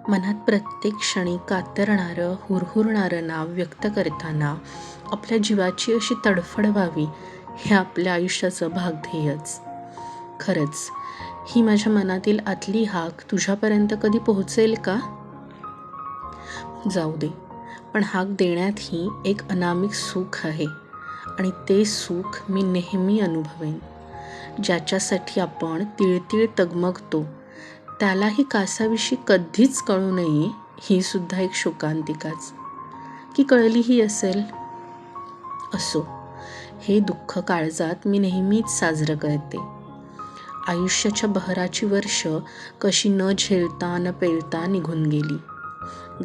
मनात प्रत्येक क्षणी कातरणारं हुरहुरणारं नाव व्यक्त करताना आपल्या जीवाची अशी तडफड व्हावी हे आपल्या आयुष्याचं भागध्येयच. खरंच ही माझ्या मनातील आतली हाक तुझ्यापर्यंत कधी पोहोचेल का? जाऊ दे, पण हाक देण्यातही एक अनामिक सुख आहे आणि ते सुख मी नेहमी अनुभवेन. ज्याच्यासाठी आपण तिळतिळ तगमगतो त्यालाही कासावीशी कधीच कळू नये ही सुद्धा एक शोकांतिकाच, की कळलीही असेल. असो, हे दुःख काळजात मी नेहमीच साजरं करते. आयुष्याच्या बहराची वर्ष कशी न झेलता न पेलता निघून गेली.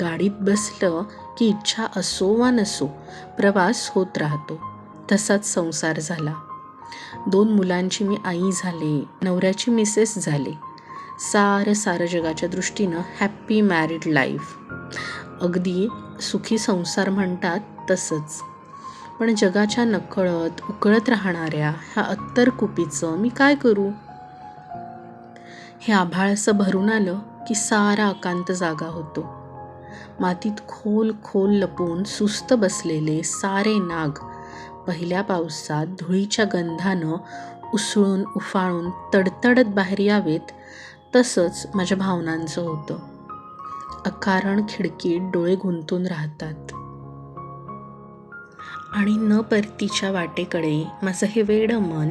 गाडीत बसलं की इच्छा असो वा नसो प्रवास होत राहतो. तसाच संसार झाला. 2 मुलांची मी आई झाले, नवऱ्याची मिसेस झाले. सारं जगाच्या दृष्टीनं हॅप्पी मॅरिड लाईफ, अगदी सुखी संसार म्हणतात तसंच. पण जगाच्या नकळत उकळत राहणाऱ्या ह्या अत्तर कुपीचं मी काय करू? हे आभाळ असं भरून आलं की सारा अकांत जागा होतो. मातीत खोल खोल लपून सुस्त बसलेले सारे नाग पहिल्या पावसात धुळीच्या गंधानं उसळून उफाळून तडतडत बाहेर यावेत, तसंच माझ्या भावनांचं होतं. अकारण खिडकीत डोळे गुंतून राहतात आणि न परतीच्या वाटेकडे माझं हे वेडं मन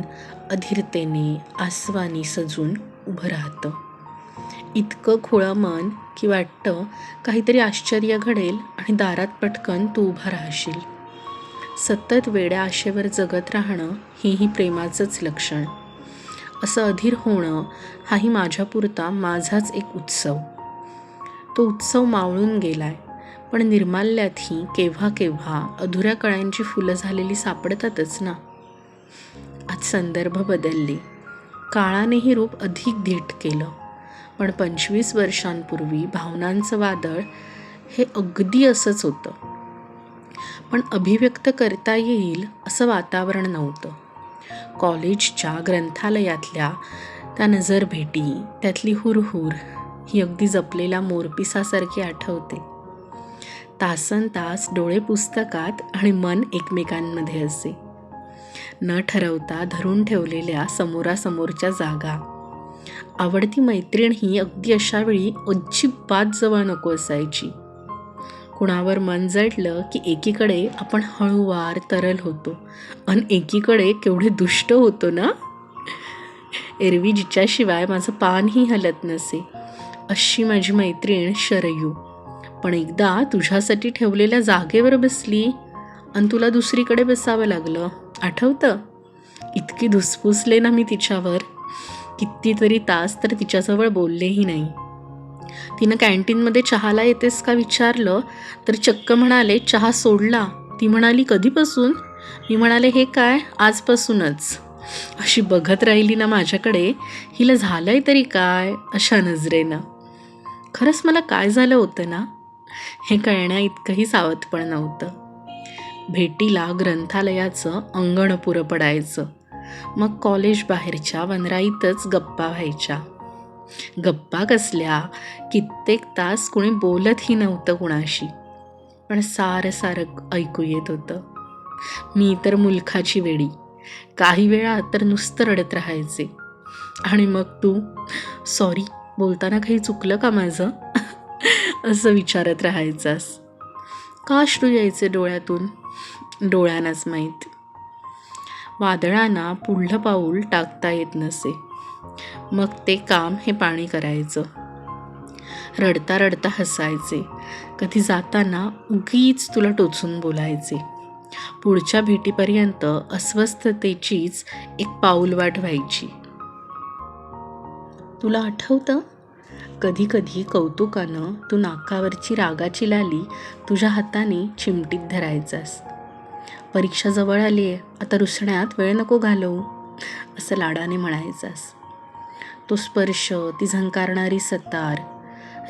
अधीरतेने आसवानी सजून उभं राहतं. इतकं खुळं मन की वाटतं काहीतरी आश्चर्य घडेल आणि दारात पटकन तू उभा राहशील. सतत वेड्या आशेवर जगत राहणं हेही प्रेमाचंच लक्षण. असं अधीर होणं हाही माझ्यापुरता माझाच एक उत्सव. तो उत्सव मावळून गेलाय, पण निर्माल्यातही केव्हा केव्हा अधुऱ्या कळ्यांची फुलं झालेली सापडतातच ना. आज संदर्भ बदलले, काळानेही रूप अधिक धीट केलं, पण 25 वर्षांपूर्वी भावनांचं वादळ हे अगदी असंच होतं. पण अभिव्यक्त करता येईल असं वातावरण नव्हतं. कॉलेजच्या ग्रंथालयातल्या त्या नजरभेटी, त्यातली हुरहुर ही अगदी जपलेल्या मोरपिसासारखी आठवते. तासनतास डोळे पुस्तकात आणि मन एकमेकांमध्ये असे. न ठरवता धरून ठेवलेल्या समोरासमोरच्या जागा. आवडती मैत्रीण ही अगदी अशा वेळी अजिबात जवळ नको असायची. कुणावर मन जडलं की एकीकडे आपण हळूवार तरल होतो आणि एकीकडे केवढे दुष्ट होतो ना. एरवी जिच्याशिवाय माझं पानही हलत नसे अशी माझी मैत्रीण शरयू, पण एकदा तुझ्यासाठी ठेवलेल्या जागेवर बसली आणि तुला दुसरीकडे बसावं लागलं, आठवतं? इतकी धुसफुसले ना मी तिच्यावर. कितीतरी तास तर तिच्याजवळ बोललेही नाही. तिनं कॅन्टीनमध्ये चहाला येतेस का विचारलं तर चक्क म्हणाले चहा सोडला. ती म्हणाली कधीपासून? मी म्हणाले हे काय, आजपासूनच. अशी बघत राहिली ना माझ्याकडे, हिला झालंय तरी काय अशा नजरेनं. खरंच मला काय झालं होतं ना हे कळण्या इतकंही सावधपण नव्हतं. भेटीला ग्रंथालयाचं अंगण पुरं पडायचं. मग कॉलेज बाहेरच्या वनराईतच गप्पा व्हायच्या. गप्पा कसल्या, कित्येक तास कुणी बोलतही नव्हतं कुणाशी, पण सारं ऐकू येत होतं. मी तर मुलखाची वेडी, काही वेळा तर नुसतं रडत राहायचे. आणि मग तू, सॉरी बोलताना काही चुकलं का माझं असं विचारत राहायचास. का अश्रू यायचे डोळ्यातून, डोळ्यांनाच माहीत. वादळांना पुढलं पाऊल टाकता येत नसे, मग ते काम हे पाणी करायचं. रडता रडता हसायचे, कधी जाताना उगीच तुला टोचून बोलायचे. पुढच्या भेटीपर्यंत अस्वस्थतेचीच एक पाऊलवाट व्हायची. तुला आठवतं, कधी कधी कौतुकानं तू नाकावरची रागाची लाली तुझ्या हाताने चिमटीत धरायचास. परीक्षा जवळ आली आहे, आता रुसण्यात वेळ नको घालवू असं लाडाने म्हणायचास. तो स्पर्श, ती झंकारणारी सतार,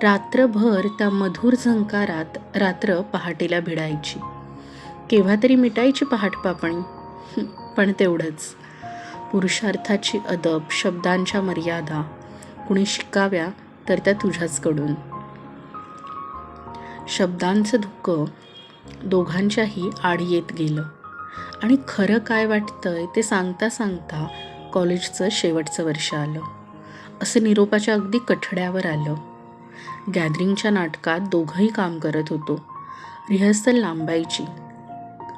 रात्रभर त्या मधुर झंकारात रात्र पहाटेला भिडायची. केव्हा तरी मिटायची पहाटपापणी, पण तेवढंच. पुरुषार्थाची अदब, शब्दांच्या मर्यादा कुणी शिकाव्या तर त्या तुझ्याचकडून. शब्दांचं धुकं दोघांच्याही आड येत गेलं आणि खरं काय वाटतंय ते सांगता सांगता कॉलेजचं शेवटचं वर्ष आलं. असं निरोपाच्या अगदी कठड्यावर आलं. गॅदरिंगच्या नाटकात दोघंही काम करत होतो. रिहर्सल लांबायची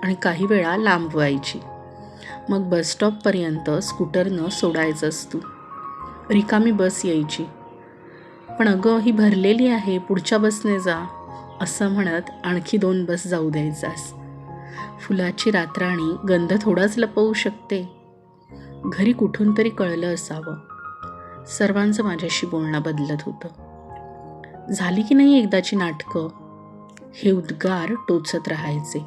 आणि काही वेळा लांबवायची. मग बसस्टॉपपर्यंत स्कूटरनं सोडायचंच तू. रिकामी बस यायची. पण अगं ही भरलेली आहे, पुढच्या बसने जा असं म्हणत आणखी 2 बस जाऊ द्यायचास. फुलाची रातराणी गंध थोडाच लपवू शकते. घरी कुठून तरी कळलं असावं. सर्वांचं माझ्याशी बोलणं बदलत होतं. झाली की नाही एकदाची नाटकं, हे उद्गार टोचत राहायचे.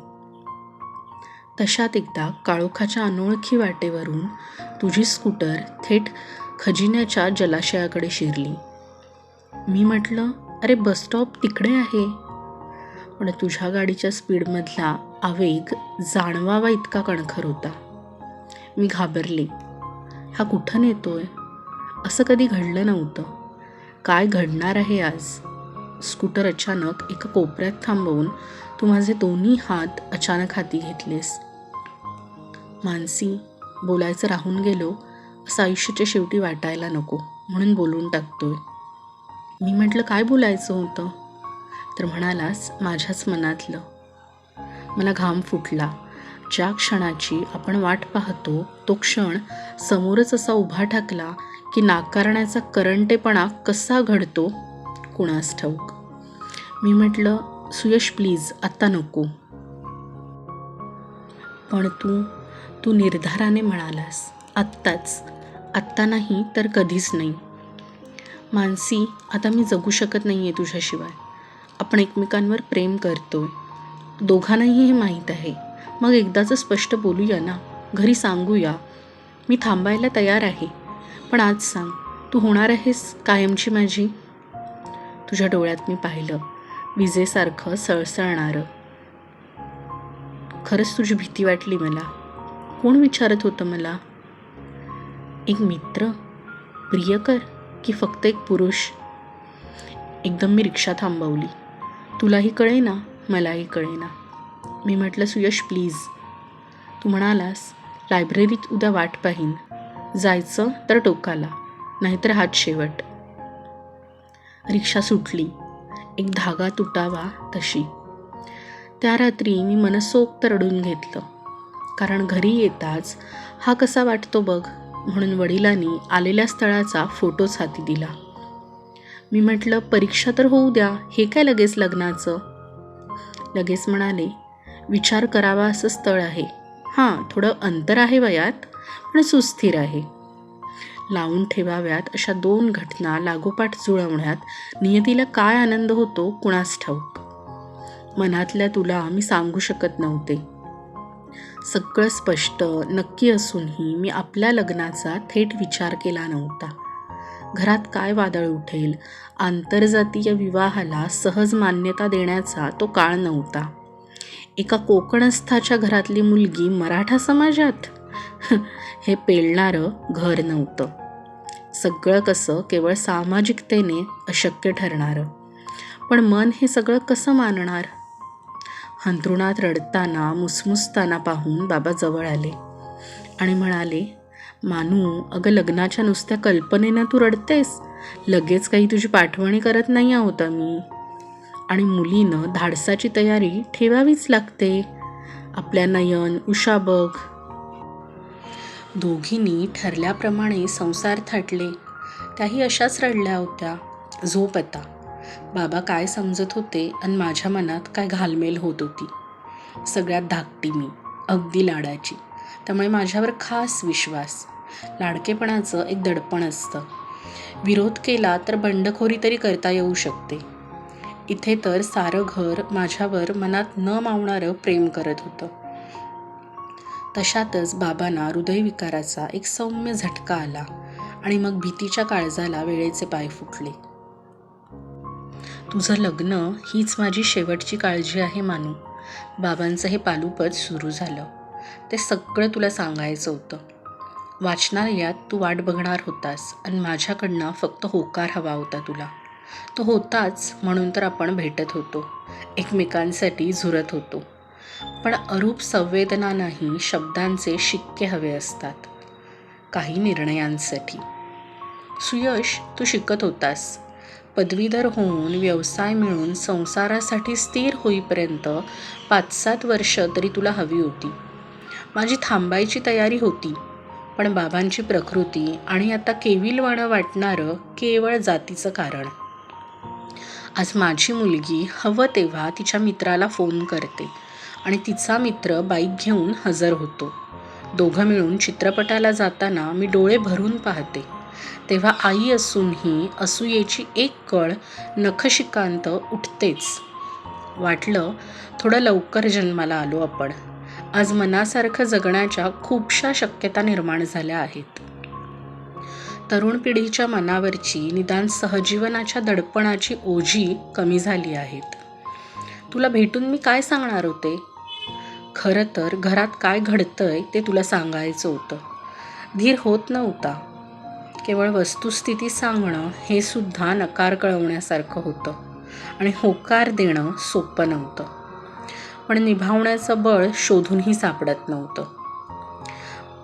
तशात एकदा काळोखाच्या अनोळखी वाटेवरून तुझी स्कूटर थेट खजिन्याच्या जलाशयाकडे शिरली. मी म्हटलं, अरे बसस्टॉप तिकडे आहे. पण तुझ्या गाडीच्या स्पीडमधला आवेग जाणवावा इतका कणखर होता. मी घाबरले. हा कुठं नेतोय? असं कधी घडलं नव्हतं. काय घडणार आहे आज? स्कूटर अचानक एका कोपऱ्यात थांबवून तू माझे दोन्ही हात अचानक हाती घेतलेस. मानसी, बोलायचं राहून गेलो असं आयुष्याच्या शेवटी वाटायला नको म्हणून बोलून टाकतोय. मी म्हटलं, काय बोलायचं होतं? तर म्हणालास, माझ्याच मनातलं. मला घाम फुटला. ज्या क्षणाची आपण वाट पाहतो तो क्षण समोरच असा उभा ठाकला की नाकारण्याचा करंटेपणा कसा घडतो कुणास ठाऊक. मी म्हटलं, सुयश प्लीज आत्ता नको. पण तू निर्धाराने म्हणालास, आत्ताच. आत्ता नाही तर कधीच नाही. मानसी, आता मी जगू शकत नाही आहे तुझ्याशिवाय. आपण एकमेकांवर प्रेम करतोय, दोघांनाही हे माहीत आहे. मग एकदाचं स्पष्ट बोलूया ना, घरी सांगूया. मी थांबायला तयार आहे. पण आज सांग, तू होणार आहेस कायमची माझी? तुझ्या डोळ्यात मी पाहिलं, विजेसारखं सळसळणारं. खरंच तुझी भीती वाटली मला. कोण विचारत होतं मला? एक मित्र, प्रियकर की फक्त एक पुरुष? एकदम मी रिक्षा थांबवली. तुलाही कळेना, मलाही कळेना. मी म्हटलं, सुयश प्लीज. तू म्हणालास, लायब्ररीत उद्या वाट पाहीन. जायचं तर टोकाला, नाहीतर हात शेवट. रिक्षा सुटली. एक धागा तुटावा तशी. त्या रात्री मी मनसोक्त रडून घेतलं. कारण घरी येताच हा कसा वाटतो बघ म्हणून वडिलांनी आलेल्या स्थळाचा फोटोच हाती दिला. मी म्हटलं, परीक्षा तर होऊ द्या, हे काय लगेच लग्नाचं? लगेच म्हणाले, विचार करावा असं स्थळ आहे. हां, थोडं अंतर आहे वयात, पण सुस्थिर आहे. लावून ठेवाव्यात अशा 2 घटना लागोपाठ जुळवण्यात नियतीला काय आनंद होतो कुणास ठाऊक. मनातल्या तुला मी सांगू शकत नव्हते. सगळं स्पष्ट नक्की असूनही मी आपल्या लग्नाचा थेट विचार केला नव्हता. घरात काय वादळ उठेल, आंतरजातीय विवाहाला सहज मान्यता देण्याचा तो काळ नव्हता. एका कोकणस्थाच्या घरातली मुलगी मराठा समाजात, हे पेलणारं घर नव्हतं. सगळं कसं केवळ सामाजिकतेने अशक्य ठरणारं. पण मन हे सगळं कसं मानणार? अंथरुणात रडताना मुसमुसताना पाहून बाबा जवळ आले आणि म्हणाले, मानू, अगं लग्नाच्या नुसत्या कल्पनेनं तू रडतेस. लगेच काही तुझी पाठवणी करत नाही आहोत मी. आणि मुलीनं धाडसाची तयारी ठेवावीच लागते. आपल्या नयन, उषा बघ. दोघींनी ठरल्याप्रमाणे संसार थाटले. त्याही अशाच रडल्या होत्या. झोप आता. बाबा काय समजत होते आणि माझ्या मनात काय घालमेल होत होती. सगळ्यात धाकटी मी, अगदी लाडाची. त्यामुळे माझ्यावर खास विश्वास. लाडकेपणाचं एक दडपण असतं. विरोध केला तर बंडखोरी तरी करता येऊ शकते. इथे तर सारं घर माझ्यावर मनात न मावणारं प्रेम करत होतं. तशातच बाबांना हृदयविकाराचा एक सौम्य झटका आला आणि मग भीतीच्या काळजाला वेळेचे पाय फुटले. तुझं लग्न हीच माझी शेवटची काळजी आहे मानू. बाबांचं हे पालुपद सुरू झालं. ते सगळं तुला सांगायचं होतं. वाचनालयात तू वाट बघणार होतास आणि माझ्याकडनं फक्त होकार हवा होता तुला. तो होताच म्हणून तर आपण भेटत होतो. एकमेकांसाठी झुरत होतो. पण अरूप संवेदनांनाही शब्दांचे शिक्के हवे असतात काही निर्णयांसाठी. सुयश, तू शिकत होतास. पदवीधर होऊन व्यवसाय मिळून संसारासाठी स्थिर होईपर्यंत 5-7 वर्ष तरी तुला हवी होती. माझी थांबायची तयारी होती, पण बाबांची प्रकृती आणि आता केविलवाणं वाटणारं केवळ जातीचं कारण. आज माझी मुलगी हवं तेव्हा तिच्या मित्राला फोन करते आणि तिचा मित्र बाईक घेऊन हजर होतो. दोघं मिळून चित्रपटाला जाताना मी डोळे भरून पाहते, तेव्हा आई असूनही असूयेची एक कळ नखशिकांत उठतेच. वाटलं थोडं लवकर जन्माला आलो आपण. आज मनासारखं जगण्याच्या खूपशा शक्यता निर्माण झाल्या आहेत. तरुण पिढीच्या मनावरची निदान सहजीवनाच्या दडपणाची ओझी कमी झाली आहेत. तुला भेटून मी काय सांगणार होते? खरं तर घरात काय घडतंय ते तुला सांगायचं होतं. धीर होत नव्हता. केवळ वस्तुस्थिती सांगणं हे सुद्धा नकार कळवण्यासारखं होतं आणि होकार देणं सोपं नव्हतं. पण निभावण्याचं बळ शोधूनही सापडत नव्हतं.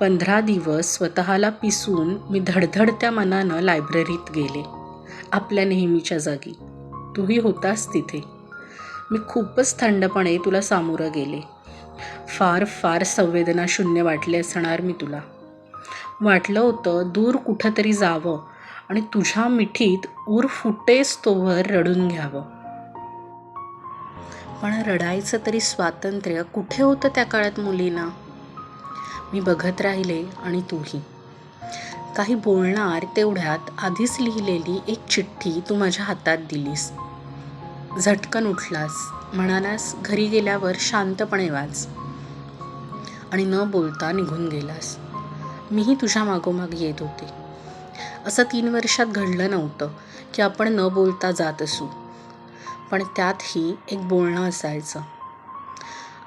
15 दिवस स्वतःला पिसून मी धडधडत्या मनानं लायब्ररीत गेले, आपल्या नेहमीच्या जागी. तूही होतास तिथे. मी खूपच थंडपणे तुला सामोरं गेले. फार फार संवेदनाशून्य वाटले असणार मी तुला. वाटलं होतं दूर कुठंतरी जावं आणि तुझ्या मिठीत ऊर फुटेस तोवर रडून घ्यावं. पण रडायचं तरी स्वातंत्र्य कुठे होतं त्या काळात मुलींना? मी बघत राहिले आणि तूही. काही बोलणार तेवढ्यात आधीच लिहिलेली एक चिठ्ठी तू माझ्या हातात दिलीस. झटकन उठलास, म्हणालास घरी गेल्यावर शांतपणे वाच आणि न बोलता निघून गेलास. मीही तुझ्या मागोमाग येत होते. असं 3 वर्षात घडलं नव्हतं की आपण न बोलता जात असू, पण त्यातही एक बोलणं असायचं.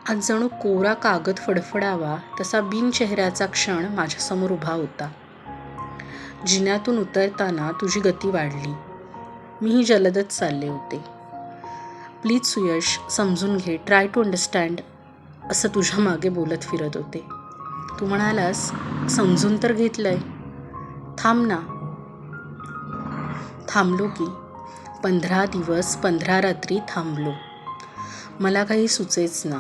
आज जणू कोरा कागद फडफडावा तसा बिनचेहऱ्याचा क्षण माझ्यासमोर उभा होता. जिन्यातून उतरताना तुझी गती वाढली. मीही जलदच चालले होते. प्लीज सुयश, समजून घे, ट्राय टू अंडरस्टँड, असं तुझ्या मागे बोलत फिरत होते. तू म्हणालास, समजून तर घेतलंय, थांब ना. थांबलो की. 15 दिवस 15 रात्री थांबलो. मला काही सुचेच ना.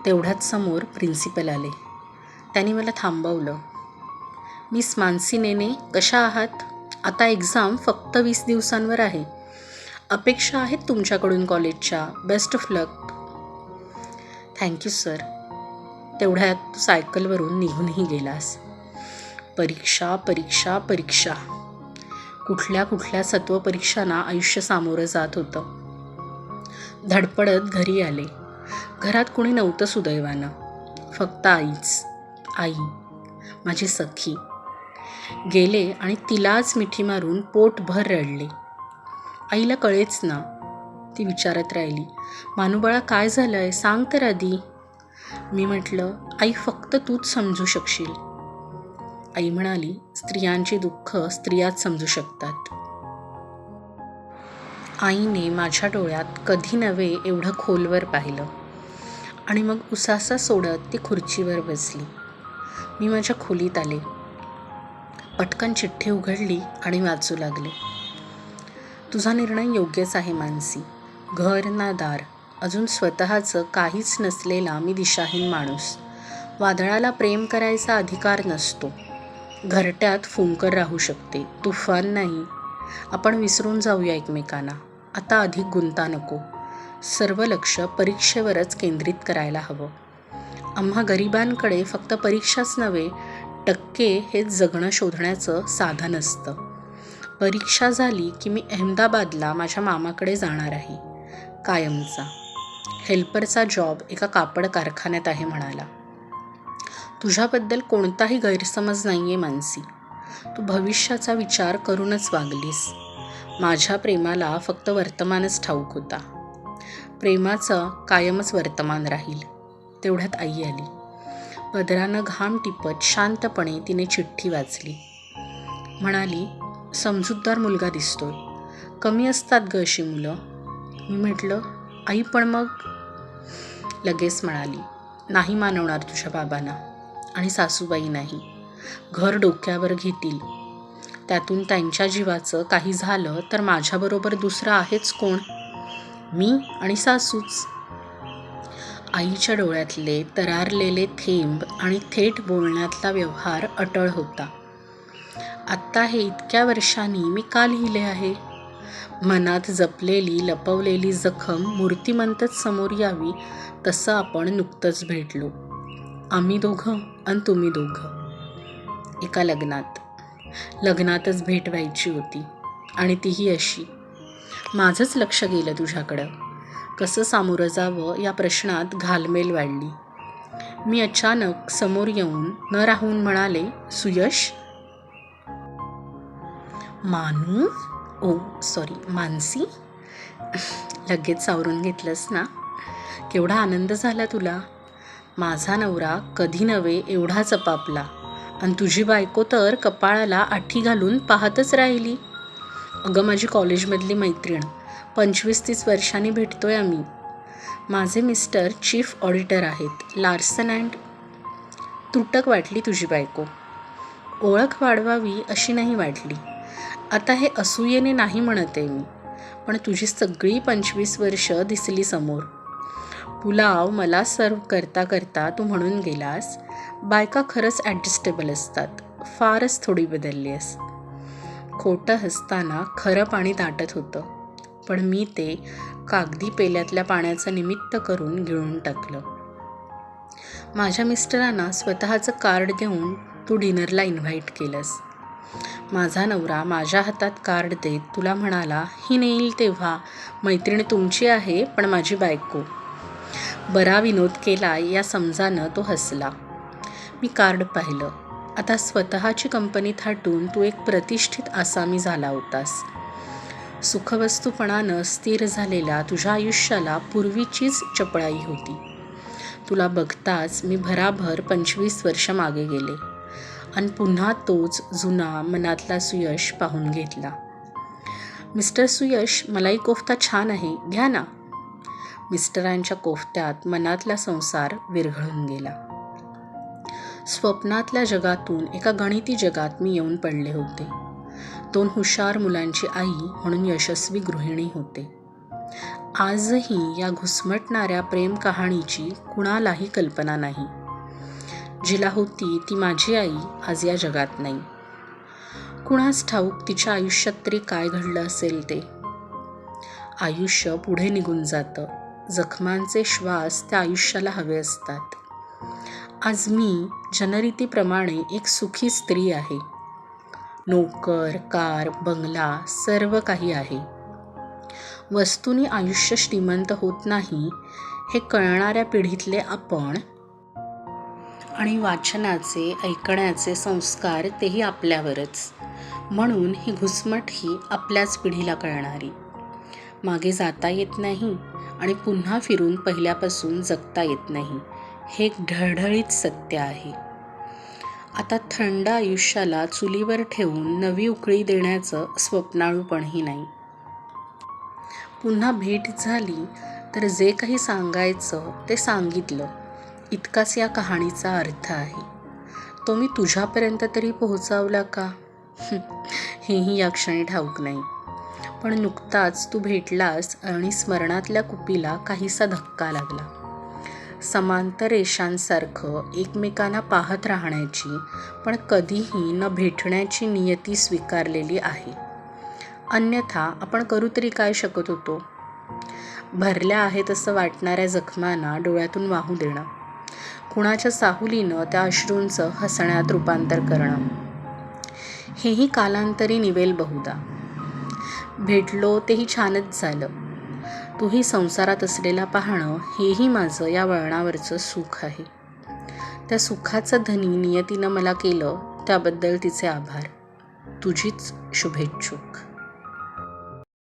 तेवढ्याच समोर प्रिन्सिपल आले. त्यांनी मला थांबवलं. मिस मानसी नेने, कशा आहात? आता एक्झाम फक्त 20 दिवसांवर आहे. अपेक्षा आहेत तुमच्याकडून कॉलेजच्या. Best of luck. Thank you sir. तेवढ्यात तू सायकलवरून निघूनही गेलास. परीक्षा परीक्षा परीक्षा. कुठल्या कुठल्या सत्वपरीक्षांना आयुष्य सामोरं जात होतं. धडपडत घरी आले. घरात कोणी नव्हतं सुदैवानं. फक्त आईच. आई, माझी सखी. गेले आणि तिलाच मिठी मारून पोटभर रडले. आईला कळेच ना. ती विचारत राहिली, मानुबाळा काय झालंय, सांग तर आधी. मी म्हटलं, आई फक्त तूच समजू शकशील. आई म्हणाली, स्त्रियांची दुःख स्त्रियाच समजू शकतात. आईने माझ्या डोळ्यात कधी नव्हे एवढं खोलवर पाहिलं आणि मग उसासा सोडत ती खुर्चीवर बसली. मी माझ्या खोलीत आले. पटकन चिठ्ठी उघडली आणि वाचू लागले. तुझा निर्णय योग्यच आहे मानसी. घर ना दार, अजून स्वतःचं काहीच नसलेला मी दिशाहीन माणूस. वादळाला प्रेम करायचा अधिकार नसतो. घरट्यात फुंकर राहू शकते, तुफान नाही. आपण विसरून जाऊया एकमेकांना. आता अधिक गुंता नको. सर्व लक्ष परीक्षेवरच केंद्रित करायला हवं. आम्हा गरिबांकडे फक्त परीक्षाच नव्हे, टक्के हेच जगणं शोधण्याचं साधन असतं. परीक्षा झाली की मी अहमदाबादला माझ्या मामाकडे जाणार आहे, कायमचा. हेल्परचा जॉब एका कापड कारखान्यात आहे म्हणाला. तुझ्याबद्दल कोणताही गैरसमज नाही आहे मानसी. तू भविष्याचा विचार करूनच वागलीस. माझ्या प्रेमाला फक्त वर्तमानच ठाऊक होता. प्रेमाचं कायमच वर्तमान राहील. तेवढ्यात आई आली. पदरानं घाम टिपत शांतपणे तिने चिठ्ठी वाचली. म्हणाली, समजूतदार मुलगा दिसतोय. कमी असतात ग अशी मुलं. मी म्हटलं, आई पण मग लगेच म्हणाली, नाही मानवणार तुझ्या बाबांना, आणि सासूबाई नाही. घर डोक्यावर घेतील. त्यातून त्यांच्या जीवाचं काही झालं तर माझ्याबरोबर दुसरं आहेच कोण? मी आणि सासूच. आईच्या डोळ्यातले तरारलेले थेंब आणि थेट बोलण्यातला व्यवहार अटळ होता. आत्ता हे इतक्या वर्षांनी मी का लिहिले आहे? मनात जपलेली लपवलेली जखम मूर्तिमंतच समोर यावी तसं आपण नुकतंच भेटलो. आम्ही दोघं आणि तुम्ही दोघं. एका लग्नातच भेट व्हायची होती, आणि तीही अशी. माझंच लक्ष गेलं तुझ्याकडं. कसं सामोरं जावं या प्रश्नात घालमेल वाढली. मी अचानक समोर येऊन न राहून म्हणाले, सुयश. मानसी. लगेच सावरून घेतलंस ना? केवढा आनंद झाला तुला. माझा नवरा कधी नव्हे एवढा चपापला, आणि तुझी बायको तर कपाळाला आठी घालून पाहतच राहिली. अगं माझी कॉलेजमधली मैत्रीण, 25-30 वर्षांनी भेटतोय आम्ही. माझे मिस्टर चीफ ऑडिटर आहेत, लार्सन अँड. तुटक वाटली तुझी बायको. ओळख वाढवावी अशी नाही वाटली. आता हे असूयेने नाही म्हणते मी, पण तुझी सगळी 25 वर्ष दिसली समोर. पुलाव मला सर्व करता करता तू म्हणून गेलास, बायका खरंच ॲडजस्टेबल असतात, फारच थोडी बदलली आहेस. खोटं हसताना खरं पाणी दाटत होतं, पण मी ते कागदी पेल्यातल्या पाण्याचं निमित्त करून गिळून टाकलं. माझ्या मिस्टरांना स्वतःचं कार्ड देऊन तू डिनरला इन्व्हाइट केलंस. माझा नवरा माझ्या हातात कार्ड देत तुला म्हणाला, ही नेईल तेव्हा मैत्रीण तुमची आहे पण माझी बायको. बरा विनोद केला या समजानं तो हसला. मी कार्ड पाहिलं. आता स्वतःची कंपनी थाटून तू एक प्रतिष्ठित आसामी झाला होतास. सुखवस्तूपणानं स्थिर झालेल्या तुझ्या आयुष्याला पूर्वीचीच चपळाई होती. तुला बघताच मी भराभर 25 वर्ष मागे गेले, आणि पुन्हा तोच जुना मनातला सुयश पाहून घेतला. मिस्टर सुयश, मलाई कोफ्ता छान आहे, घ्या ना. मिस्टरांच्या कोफ्त्यात मनातला संसार विरघळून गेला. स्वप्नातल्या जगातून एका गणिती जगात मी येऊन पडले होते. 2 हुशार मुलांची आई म्हणून यशस्वी गृहिणी होते. आजही या घुसमटणाऱ्या प्रेम कहाणीची कुणालाही कल्पना नाही. जिला होती ती माझी आई आज या जगात नाही. कुणास ठाऊक तिच्या आयुष्यात तरी काय घडलं असेल ते. आयुष्य पुढे निघून जातं. जखमांचे श्वास त्या आयुष्याला हवे असतात. आज मी जनरीतीप्रमाणे एक सुखी स्त्री आहे. नोकर, कार, बंगला सर्व काही आहे. वस्तूंनी आयुष्य श्रीमंत होत नाही हे कळणाऱ्या पिढीतले आपण, आणि वाचनाचे ऐकण्याचे संस्कार तेही आपल्यावरच. म्हणून ही घुसमट ही आपल्याच पिढीला कळणारी. मागे जाता येत नाही आणि पुन्हा फिरून पहिल्यापासून जगता येत नाही, हे एक ढळढळीत सत्य आहे. आता थंड आयुष्याला चुलीवर ठेवून नवी उकळी देण्याचं स्वप्नाळूपणही नाही. पुन्हा भेट झाली तर जे काही सांगायचं ते सांगितलं, इतकाच या कहाणीचा अर्थ आहे. तो मी तुझ्यापर्यंत तरी पोहोचवला का हेही या क्षणी ठाऊक नाही. पण नुकताच तू भेटलास आणि स्मरणातल्या कुपीला काहीसा धक्का लागला. समांतर रेषांसारखं एकमेकांना पाहत राहण्याची पण कधीही न भेटण्याची नियती स्वीकारलेली आहे. अन्यथा आपण करू तरी काय शकत होतो? भरल्या आहेत असं वाटणाऱ्या जखमांना डोळ्यातून वाहू देणं, कुणाच्या साहुलीनं त्या अश्रूंचं हसण्यात रूपांतर करणं, हेही कालांतरी निवेल बहुधा. भेटलो तेही छानच झालं. तूही संसारात असलेला पाहणं हेही माझं या वळणावरचं सुख आहे. त्या सुखाचं धनी नियतीनं मला केलं त्याबद्दल तिचे आभार. तुझीच शुभेच्छुक.